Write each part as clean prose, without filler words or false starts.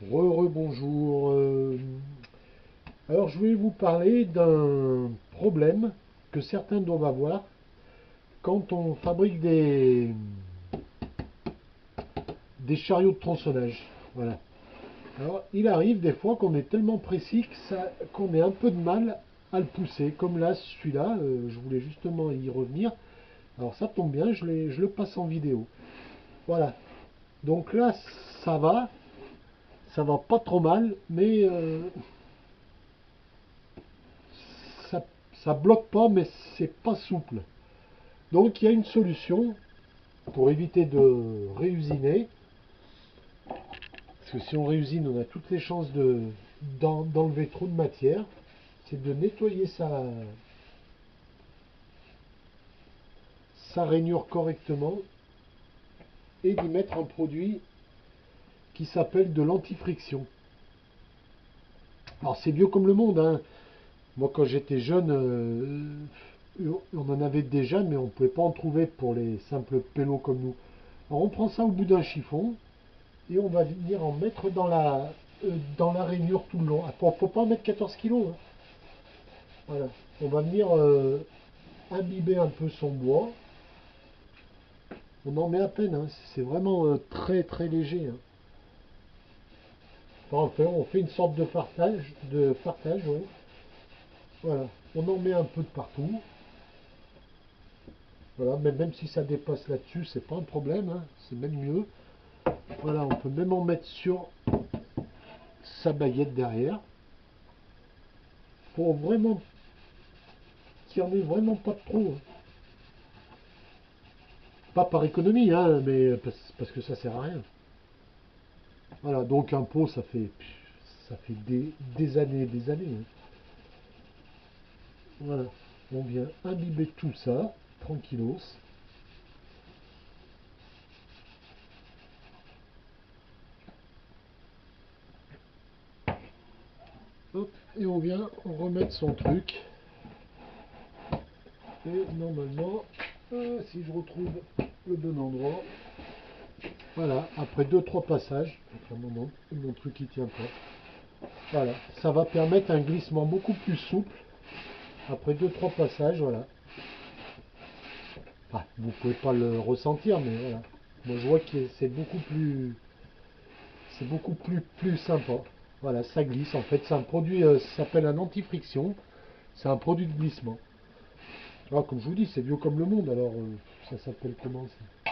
Bonjour. Alors je vais vous parler d'un problème que certains doivent avoir quand on fabrique des chariots de tronçonnage. Voilà. Alors il arrive des fois qu'on est tellement précis qu'on ait un peu de mal à le pousser. Comme là, celui-là, je voulais justement y revenir. Alors ça tombe bien, je le passe en vidéo. Voilà. Donc là, ça va. Ça va pas trop mal, mais ça, ça bloque pas, mais c'est pas souple. Donc il y a une solution pour éviter de réusiner, parce que si on réusine, on a toutes les chances d'enlever trop de matière, c'est de nettoyer sa rainure correctement et d'y mettre un produit qui s'appelle de l'antifriction. Alors c'est vieux comme le monde, hein. Moi quand j'étais jeune, on en avait déjà, mais on ne pouvait pas en trouver pour les simples pélos comme nous. Alors on prend ça au bout d'un chiffon, et on va venir en mettre dans la rainure tout le long. Il ne faut pas en mettre 14 kilos, hein. Voilà. On va venir imbiber un peu son bois. On en met à peine, hein. C'est vraiment très très léger, hein. Enfin, on fait une sorte de partage, ouais. Voilà. On en met un peu de partout. Voilà, mais même si ça dépasse là-dessus, c'est pas un problème, hein. C'est même mieux. Voilà, on peut même en mettre sur sa baguette derrière. Pour vraiment qu'il n'y en ait vraiment pas trop, hein. Pas par économie, hein, mais parce que ça sert à rien. Voilà, donc un pot, ça fait des années et des années, hein. Voilà, on vient imbiber tout ça, tranquillos. Hop, et on vient remettre son truc. Et normalement, si je retrouve le bon endroit, voilà, après deux trois passages, enfin, mon truc il tient pas. Voilà, ça va permettre un glissement beaucoup plus souple. Après deux trois passages, voilà. Enfin, vous pouvez pas le ressentir, mais voilà. Moi, je vois que c'est beaucoup plus sympa. Voilà, ça glisse. En fait, c'est un produit, ça s'appelle un anti-friction. C'est un produit de glissement. Alors, comme je vous dis, c'est vieux comme le monde. Alors, ça s'appelle comment ça?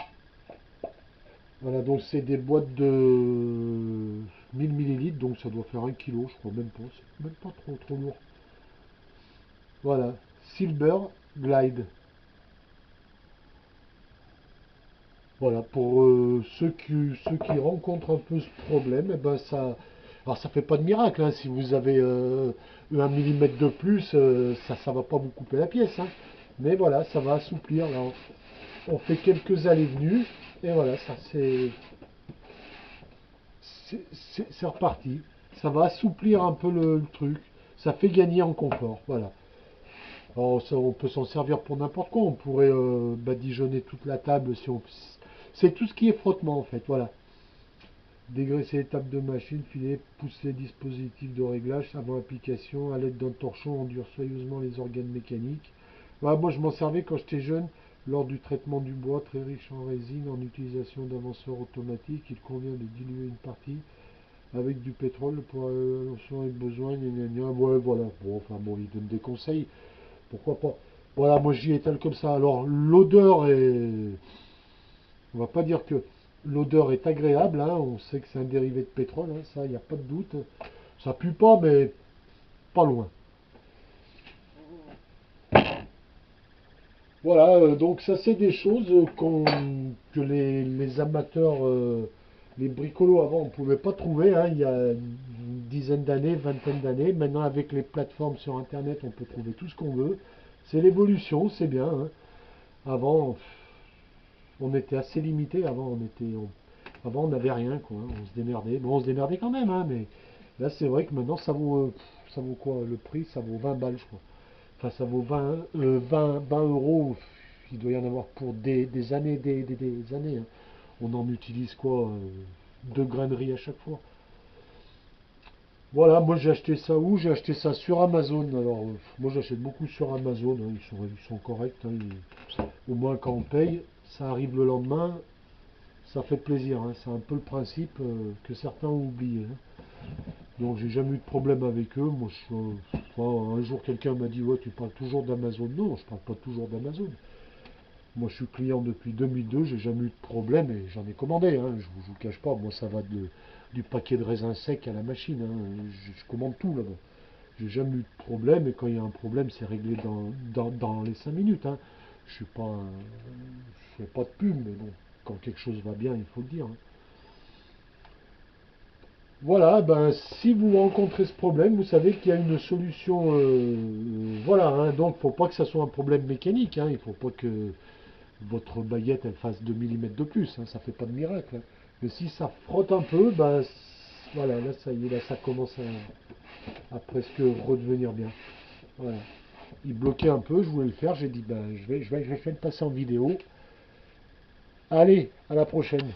Voilà, donc c'est des boîtes de 1000 millilitres, donc ça doit faire 1 kg, je crois, même pas. C'est même pas trop, trop lourd. Voilà, Silver Glide. Voilà, pour ceux qui rencontrent un peu ce problème, eh ben ça, alors ça fait pas de miracle, hein. Si vous avez 1 millimètre de plus, ça va pas vous couper la pièce, hein. Mais voilà, ça va assouplir. Là, on fait quelques allées-venues, et voilà, ça c'est reparti. Ça va assouplir un peu le truc. Ça fait gagner en confort. Voilà. Alors, on peut s'en servir pour n'importe quoi. On pourrait badigeonner toute la table si on. C'est tout ce qui est frottement en fait. Voilà. Dégraisser les tables de machine, filer, pousser les dispositifs de réglage avant application à l'aide d'un torchon, endure soigneusement les organes mécaniques. Voilà, moi je m'en servais quand j'étais jeune lors du traitement du bois très riche en résine en utilisation d'avanceurs automatiques. Il convient de diluer une partie avec du pétrole pour selon les besoins. Gna, gna, gna. Ouais, voilà. Bon, enfin bon, il donne des conseils. Pourquoi pas. Voilà, moi j'y étale comme ça. Alors l'odeur est. On va pas dire que l'odeur est agréable, hein. On sait que c'est un dérivé de pétrole, hein, ça, il n'y a pas de doute. Ça pue pas, mais pas loin. Voilà, donc ça c'est des choses que les amateurs, les bricolos avant, on ne pouvait pas trouver, hein, il y a une dizaine d'années, vingtaine d'années. Maintenant avec les plateformes sur Internet, on peut trouver tout ce qu'on veut. C'est l'évolution, c'est bien, hein. Avant, on était assez limité. Avant, on n'avait rien, quoi, hein. On se démerdait. Bon, on se démerdait quand même, hein, mais là, c'est vrai que maintenant, ça vaut quoi? Le prix, ça vaut 20 balles, je crois. Enfin, ça vaut 20 euros. Il doit y en avoir pour des années, des années, hein. On en utilise quoi? Deux graineries à chaque fois. Voilà, moi j'ai acheté ça où? J'ai acheté ça sur Amazon. Alors, moi j'achète beaucoup sur Amazon, hein, ils sont corrects, hein, au moins quand on paye, ça arrive le lendemain, ça fait plaisir, hein. C'est un peu le principe que certains ont oublié, hein. Donc j'ai jamais eu de problème avec eux. Moi, un jour quelqu'un m'a dit, ouais, tu parles toujours d'Amazon. Non, je parle pas toujours d'Amazon. Moi, je suis client depuis 2002, j'ai jamais eu de problème et j'en ai commandé, hein. Je vous cache pas, moi ça va du paquet de raisins secs à la machine, hein. Je commande tout là-bas. J'ai jamais eu de problème et quand il y a un problème, c'est réglé dans les 5 minutes, hein. Je suis pas, je fais pas de pub, mais bon, quand quelque chose va bien, il faut le dire, hein. Voilà, ben si vous rencontrez ce problème, vous savez qu'il y a une solution. Voilà, hein, donc faut pas que ça soit un problème mécanique, hein. Il faut pas que votre baguette elle fasse 2 millimètres de plus, hein, ça fait pas de miracle, hein. Mais si ça frotte un peu, ben voilà, là ça y est, là ça commence à presque redevenir bien. Voilà. Il bloquait un peu, je voulais le faire, j'ai dit ben je vais le passer en vidéo. Allez, à la prochaine.